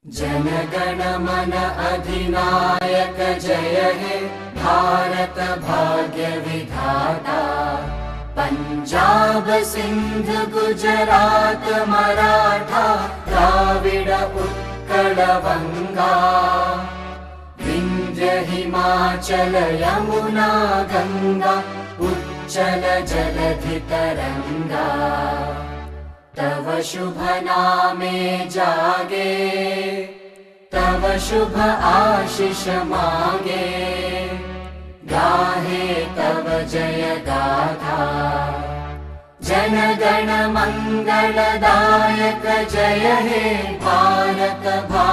जन गण मन अधिनायक जय हे भारत भाग्य विधाता। पंजाब सिंध गुजरात मराठा द्राविड उत्कल बंगा। विंध्य हिमाचल यमुना गंगा उच्चल जलधि तरंगा। तव शुभ नामे जागे तव शुभ आशीष मागे। गाहे तव जय गाथा जन गण मंगलदायक जय हे भारत भाग्य